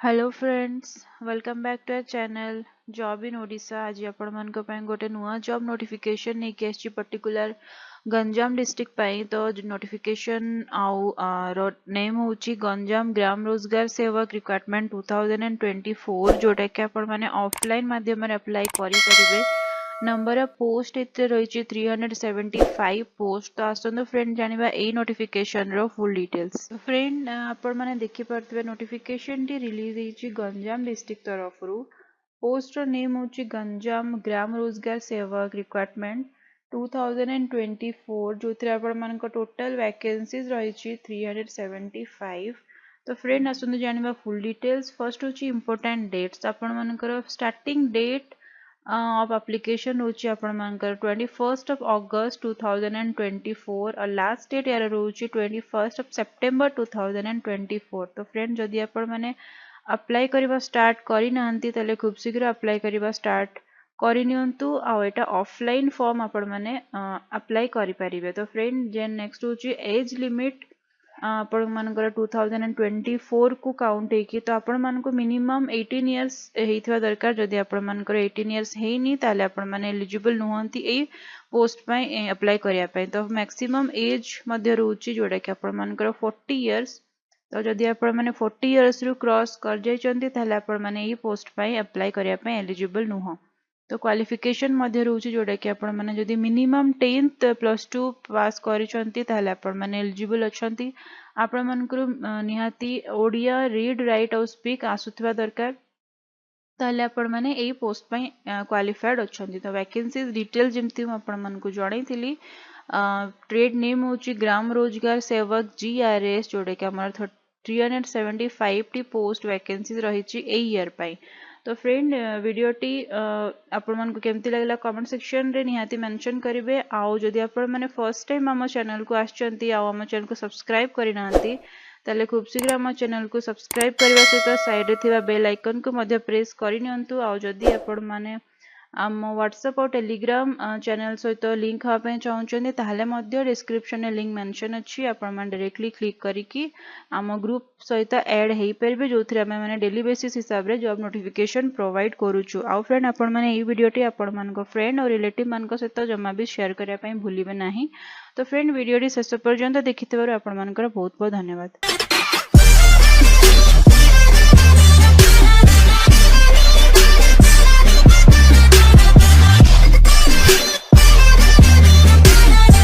Hello friends, welcome back to our channel job in Odisha. आज आपण मानक पई गोटे नुआ जॉब नोटिफिकेशन नहीं कि आछि पर्टिकुलर गंजाम डिस्ट्रिक्ट पई। तो नोटिफिकेशन आउ रो नेम होची गंजाम ग्राम रोजगार सेवक रिक्वायरमेंट 2024, जोटा कि आपण माने ऑफलाइन माध्यम रे अप्लाई करि परिबे। नंबर ऑफ पोस्ट इतने रही 375 पोस्ट। तो आसतु फ्रेंड जानिबा ए नोटिफिकेशन रो फुल डिटेल्स। तो फ्रेंड आपण माने देखि परतबे नोटिफिकेशन टी रिलीज होईची गंजाम डिस्ट्रिक्ट तरफ रु। पोस्ट रो नेम होची गंजाम ग्राम रोजगार सेवक रिक्वायरमेंट 2024, जो आपण मानक टोटल वैकेंसीज रही 375। तो फ्रेंड आसतु जानिबा फुल डिटेल्स। फर्स्ट होची इंपोर्टेंट डेट्स। आपण मानकर स्टार्टिंग डेट of application होची आपण मानकर 21st of August 2024 और लास्ट डेट यार रोची 21st of September 2024। तो फ्रेंड जदि आपण माने अप्लाई करबा स्टार्ट करि नांती तले खूब शीघ्र अप्लाई करबा स्टार्ट करि नियंतु। आ एटा ऑफलाइन फॉर्म आपण माने अप्लाई करि परिबे। तो फ्रेंड जे नेक्स्ट होची एज लिमिट आपण मानकर 2024 को काउंट है कि। तो आपण मान को मिनिमम 18 इयर्स हेइथवा दरकार। जदि आपण मानकर 18 इयर्स हेइनी ताले आपण माने एलिजिबल नुहंती ए पोस्ट पई अप्लाई करिया पई। तो मैक्सिमम एज मध्य रहउची जोडा कि आपण मानकर 40 इयर्स। तो जदि आपण माने 40 इयर्स रु क्रॉस कर जाइचंती ताले आपण माने ए पोस्ट पई अप्लाई करिया पई एलिजिबल नुह। तो क्वालिफिकेशन मध्य रहउची जोडा कि आपण माने जदि मिनिमम 10th +2 पास करिचंती ताले आपण माने एलिजिबल अछंती। आपण मानकर निहाती ओडिया रीड राइट और स्पीक आसुथवा दरकार ताले आपण माने एई पोस्ट पई क्वालिफाइड अछंती। तो वैकेंसीज डिटेल जेमती आपण मानकु जणाइथिली। ट्रेड नेम होची ग्राम रोजगार सेवक GRS, जोडे कि हमर 375 टी पोस्ट वैकेंसीज रहिची ए ईयर पई। तो फ्रेंड वीडियो टी आपण मानकु केमती लागला कमेंट सेक्शन रे निहाती मेंशन करिवे। आउ जदि आपण माने फर्स्ट टाइम हम चैनल को आछंती आ हम चैनल को सब्सक्राइब करि नांती ताले खूब शीघ्र हम चैनल को सब्सक्राइब करबा सहित साइड रे थिबा बेल आइकन को मध्य प्रेस करि नियंतु। आ जदि आपण माने आम व्हाट्सएप और टेलीग्राम चैनल सहित लिंक हाँ पे चाहते ताहले मध्य डिस्क्रिप्शन लिंक मेंशन अच्छी। आपण माने डायरेक्टली क्लिक करिकी आम ग्रुप सहित ऐड हेई परबे, जो थी आमे माने डेली बेसिस हिसाब रे जॉब नोटिफिकेशन प्रोवाइड करूछु। आ फ्रेंड आपण माने ई वीडियो टी आपण मानको फ्रेंड और रिलेटिव मानको सहित जमा भी शेयर करिया पई भूलिबे नाही। तो फ्रेंड वीडियो टी शेष पर्यंत देखिथिबारु आपण मानकर बहुत बहुत धन्यवाद।